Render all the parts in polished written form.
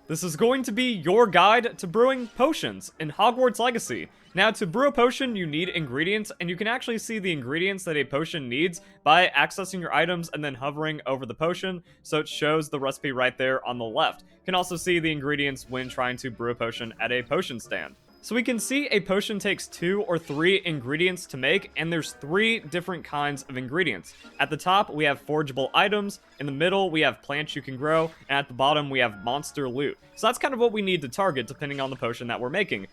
This is going to be your guide to brewing potions in Hogwarts Legacy. Now, to brew a potion, you need ingredients, and you can actually see the ingredients that a potion needs by accessing your items and then hovering over the potion, so it shows the recipe right there on the left. You can also see the ingredients when trying to brew a potion at a potion stand. So we can see a potion takes 2 or 3 ingredients to make, and there's 3 different kinds of ingredients. At the top, we have forgeable items, in the middle, we have plants you can grow, and at the bottom, we have monster loot. So that's kind of what we need to target depending on the potion that we're making.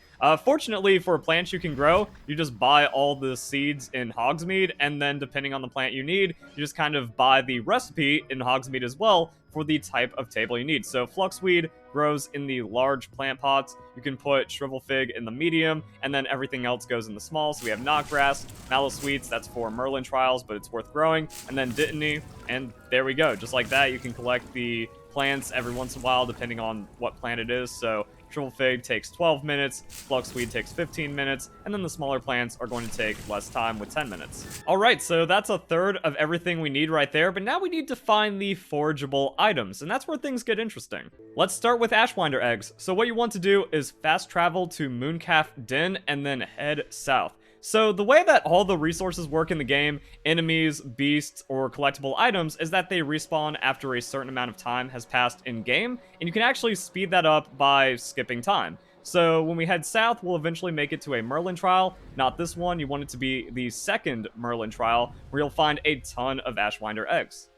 Fortunately, for plants you can grow, you just buy all the seeds in Hogsmeade, and then depending on the plant you need, you just kind of buy the recipe in Hogsmeade as well for the type of table you need. So Fluxweed grows in the large plant pots. You can put Shrivel Fig in the medium, and then everything else goes in the small. So we have Knotgrass, Mallow Sweets, that's for Merlin trials, but it's worth growing, and then Dittany, and there we go. Just like that, you can collect the plants every once in a while, depending on what plant it is. So Shrivel Fig takes 12 minutes, Fluxweed takes 15 minutes, and then the smaller plants are going to take less time with 10 minutes. Alright, so that's a third of everything we need right there, but now we need to find the forgeable items, and that's where things get interesting. Let's start with Ashwinder Eggs. So what you want to do is fast travel to Mooncalf Den and then head south. So the way that all the resources work in the game, enemies, beasts, or collectible items, is that they respawn after a certain amount of time has passed in-game, and you can actually speed that up by skipping time. So when we head south, we'll eventually make it to a Merlin trial. Not this one, you want it to be the second Merlin trial, where you'll find a ton of Ashwinder Eggs.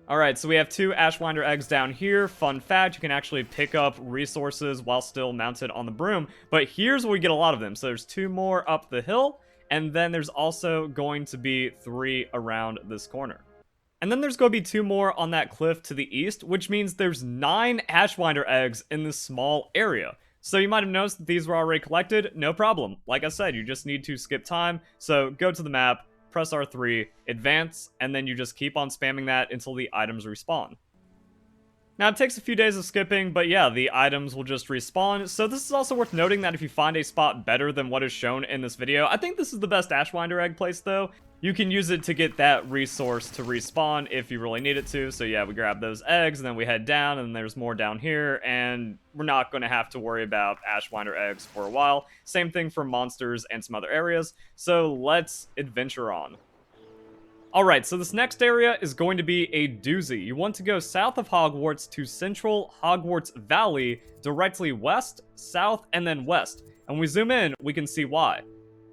Alright, so we have 2 Ashwinder Eggs down here. Fun fact, you can actually pick up resources while still mounted on the broom, but here's where we get a lot of them. So there's 2 more up the hill, and then there's also going to be 3 around this corner. And then there's going to be 2 more on that cliff to the east, which means there's 9 Ashwinder Eggs in this small area. So you might have noticed that these were already collected, no problem. Like I said, you just need to skip time, so go to the map, press R3, advance, and then you just keep on spamming that until the items respawn. Now, it takes a few days of skipping, but yeah, the items will just respawn. So this is also worth noting that if you find a spot better than what is shown in this video, I think this is the best Ashwinder Egg place though. You can use it to get that resource to respawn if you really need it to. So yeah, we grab those eggs, and then we head down, and there's more down here, and we're not going to have to worry about Ashwinder Eggs for a while. Same thing for monsters and some other areas. So let's adventure on. Alright, so this next area is going to be a doozy. You want to go south of Hogwarts to central Hogwarts Valley, directly west, south, and then west. And when we zoom in, we can see why.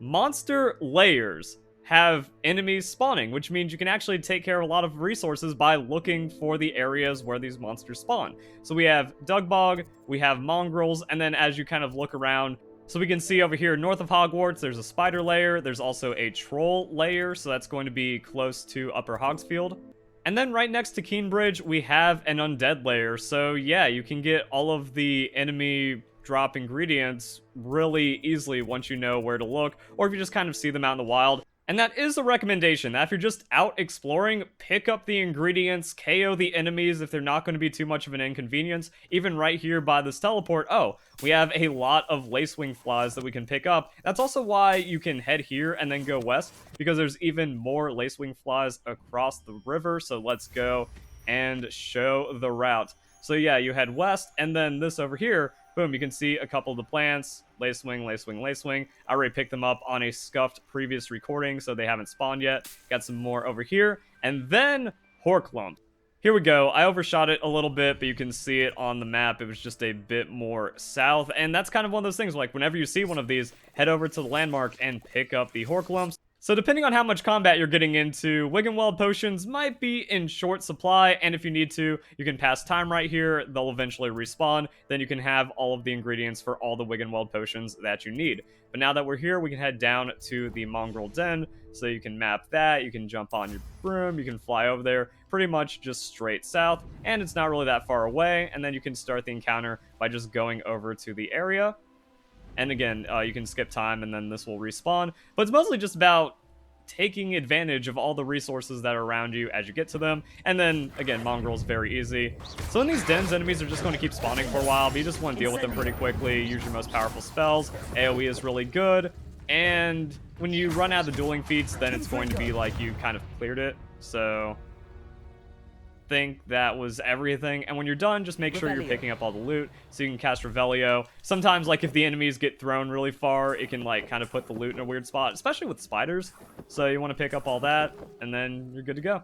Monster layers have enemies spawning, which means you can actually take care of a lot of resources by looking for the areas where these monsters spawn. So we have Dugbog, we have Mongrels, and then as you kind of look around, so we can see over here north of Hogwarts, there's a spider lair, there's also a troll lair, so that's going to be close to Upper Hogsfield. And then right next to Keenbridge, we have an undead lair, so yeah, you can get all of the enemy drop ingredients really easily once you know where to look, or if you just kind of see them out in the wild. And that is a recommendation, that if you're just out exploring, pick up the ingredients, KO the enemies if they're not going to be too much of an inconvenience. Even right here by this teleport, oh, we have a lot of Lacewing flies that we can pick up. That's also why you can head here and then go west, because there's even more Lacewing flies across the river. So let's go and show the route. So yeah, you head west, and then this over here, boom, you can see a couple of the plants. Lacewing, Lacewing, Lacewing. I already picked them up on a scuffed previous recording, so they haven't spawned yet. Got some more over here. And then Horklump. Here we go. I overshot it a little bit, but you can see it on the map. It was just a bit more south. And that's kind of one of those things, like whenever you see one of these, head over to the landmark and pick up the Horklumps. So depending on how much combat you're getting into, Wiggenweld potions might be in short supply, and if you need to, you can pass time right here, they'll eventually respawn, then you can have all of the ingredients for all the Wiggenweld potions that you need. But now that we're here, we can head down to the Mongrel Den, so you can map that, you can jump on your broom, you can fly over there, pretty much just straight south, and it's not really that far away, and then you can start the encounter by just going over to the area. And again, you can skip time and then this will respawn. But it's mostly just about taking advantage of all the resources that are around you as you get to them. And then, again, Mongrel's very easy. So in these dens, enemies are just going to keep spawning for a while, but you just want to deal with them pretty quickly. Use your most powerful spells. AoE is really good. And when you run out of the dueling feats, then it's going to be like you kind of cleared it. So think that was everything. And when you're done, just make sure you're picking up all the loot so you can cast Revelio. Sometimes, like, if the enemies get thrown really far, it can, like, kind of put the loot in a weird spot, especially with spiders. So you want to pick up all that, and then you're good to go.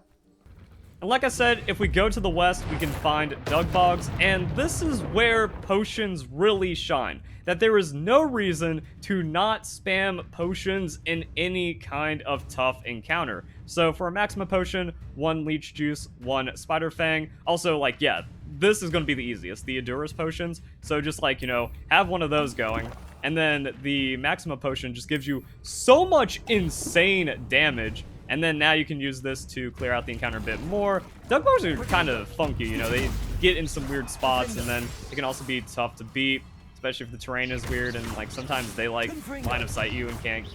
And like I said, if we go to the west, we can find Dugbogs, and this is where potions really shine. That there is no reason to not spam potions in any kind of tough encounter. So for a Maxima Potion, 1 Leech Juice, 1 Spider Fang. Also, like, yeah, this is going to be the easiest, the Edurus Potions. So just, like, you know, have one of those going. And then the Maxima Potion just gives you so much insane damage. And then now you can use this to clear out the encounter a bit more. Dugbogs are kind of funky, you know, they get in some weird spots, and then they can also be tough to beat, especially if the terrain is weird, and like sometimes they like line of sight you and can't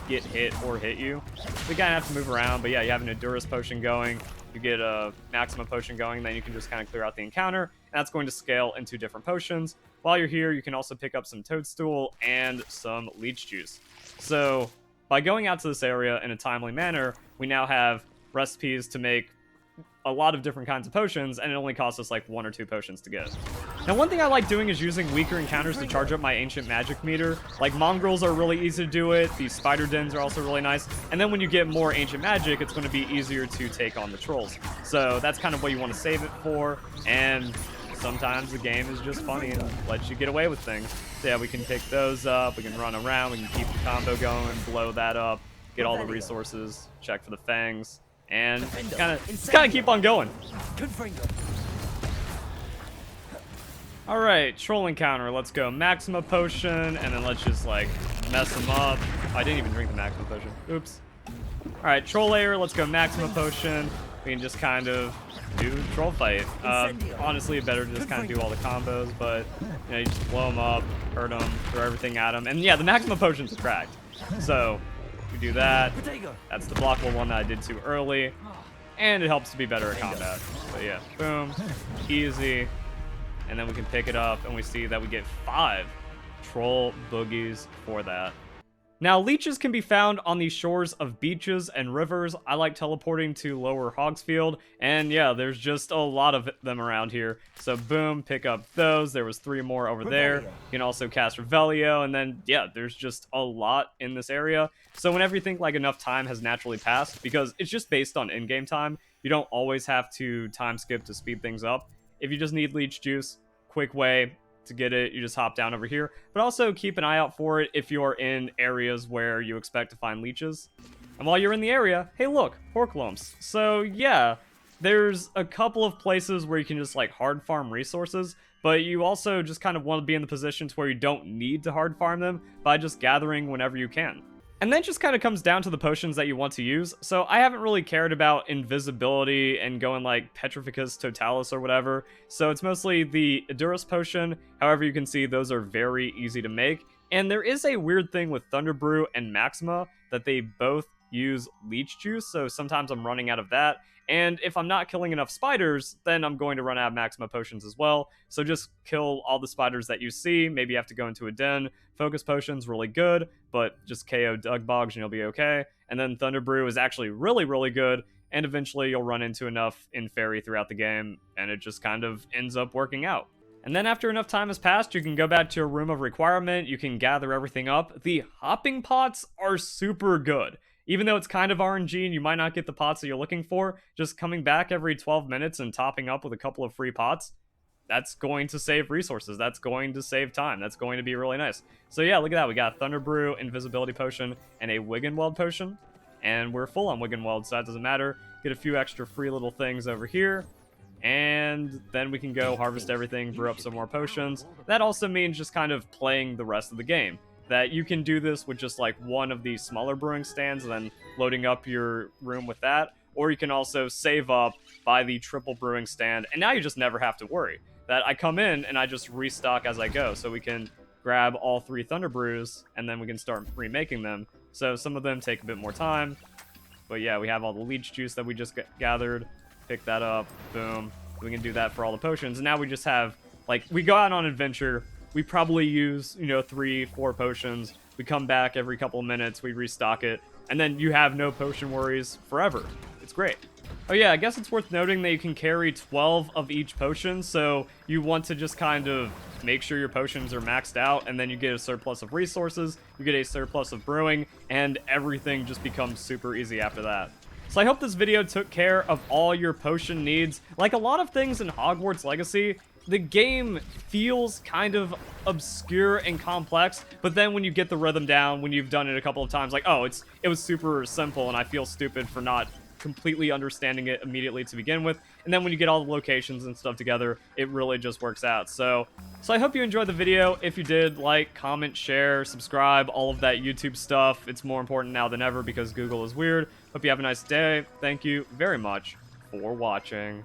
get hit or hit you. So you kind of have to move around, but yeah, you have an Edurus Potion going, you get a Maxima Potion going, then you can just kind of clear out the encounter, and that's going to scale into different potions. While you're here, you can also pick up some Toadstool and some Leech Juice. So by going out to this area in a timely manner, we now have recipes to make a lot of different kinds of potions, and it only costs us like 1 or 2 potions to get. Now, one thing I like doing is using weaker encounters to charge up my ancient magic meter. Like, Mongrels are really easy to do it, these spider dens are also really nice, and then when you get more ancient magic, it's going to be easier to take on the trolls. So that's kind of what you want to save it for, and sometimes the game is just funny and lets you get away with things. So yeah, we can pick those up, we can run around, we can keep the combo going, blow that up, get all the resources, check for the fangs, and kind of keep on going. All right, troll encounter. Let's go Maxima Potion, and then let's just like mess them up. Oh, I didn't even drink the Maxima Potion. Oops. All right, troll layer. Let's go Maxima Potion. We can just kind of do troll fight. Honestly, better to just kind of do all the combos, but you know, you just blow them up, hurt them, throw everything at them, and yeah, the Maxima Potion's are cracked. So we do that. That's the blockable one that I did too early, and it helps to be better at combat. So yeah, boom, easy, and then we can pick it up, and we see that we get 5 troll Bogeys for that. Now, leeches can be found on the shores of beaches and rivers. I like teleporting to Lower Hogsfield, and yeah, there's just a lot of them around here. So boom, pick up those. There was 3 more over there. You can also cast Revelio, and then yeah, there's just a lot in this area. So whenever you think like enough time has naturally passed, because it's just based on in-game time, you don't always have to time skip to speed things up. If you just need Leech Juice, quick way to get it, you just hop down over here, but also keep an eye out for it if you're in areas where you expect to find leeches. And while you're in the area, hey look, Horklumps. So yeah, there's a couple of places where you can just like hard farm resources, but you also just kind of want to be in the positions where you don't need to hard farm them by just gathering whenever you can. And then it just kind of comes down to the potions that you want to use. So I haven't really cared about invisibility and going like Petrificus Totalis or whatever. So it's mostly the Edurus Potion. However, you can see those are very easy to make. And there is a weird thing with Thunderbrew and Maxima that they both use Leech Juice. So sometimes I'm running out of that. And if I'm not killing enough spiders, then I'm going to run out of Maxima Potions as well. So just kill all the spiders that you see. Maybe you have to go into a den. Focus Potion's really good, but just KO Dugbogs and you'll be okay. And then Thunderbrew is actually really, really good. And eventually you'll run into enough in Fairy throughout the game, and it just kind of ends up working out. And then after enough time has passed, you can go back to your room of requirement. You can gather everything up. The hopping pots are super good. Even though it's kind of RNG and you might not get the pots that you're looking for, just coming back every 12 minutes and topping up with a couple of free pots, that's going to save resources. That's going to save time. That's going to be really nice. So yeah, look at that. We got Thunderbrew, Invisibility Potion, and a Wiggenweld Potion. And we're full on Wiggenweld, so that doesn't matter. Get a few extra free little things over here. And then we can go harvest everything, brew up some more potions. That also means just kind of playing the rest of the game. That you can do this with just like one of these smaller brewing stands and then loading up your room with that. Or you can also save up, buy the triple brewing stand, and now you just never have to worry. That I come in and I just restock as I go. So we can grab all 3 Thunder Brews and then we can start remaking them. So some of them take a bit more time. But yeah, we have all the Leech Juice that we just gathered. Pick that up, boom. We can do that for all the potions. And now we just have, like, we go out on an adventure. We probably use, 3-4 potions. We come back every couple of minutes, we restock it, and then you have no potion worries forever. It's great. Oh yeah, I guess it's worth noting that you can carry 12 of each potion, so you want to just kind of make sure your potions are maxed out, and then you get a surplus of resources, you get a surplus of brewing, and everything just becomes super easy after that. So I hope this video took care of all your potion needs. Like a lot of things in Hogwarts Legacy, the game feels kind of obscure and complex, but then when you get the rhythm down, when you've done it a couple of times, like, oh, it was super simple, and I feel stupid for not completely understanding it immediately to begin with, and then when you get all the locations and stuff together, it really just works out. So I hope you enjoyed the video. If you did, like, comment, share, subscribe, all of that YouTube stuff. It's more important now than ever because Google is weird. Hope you have a nice day. Thank you very much for watching.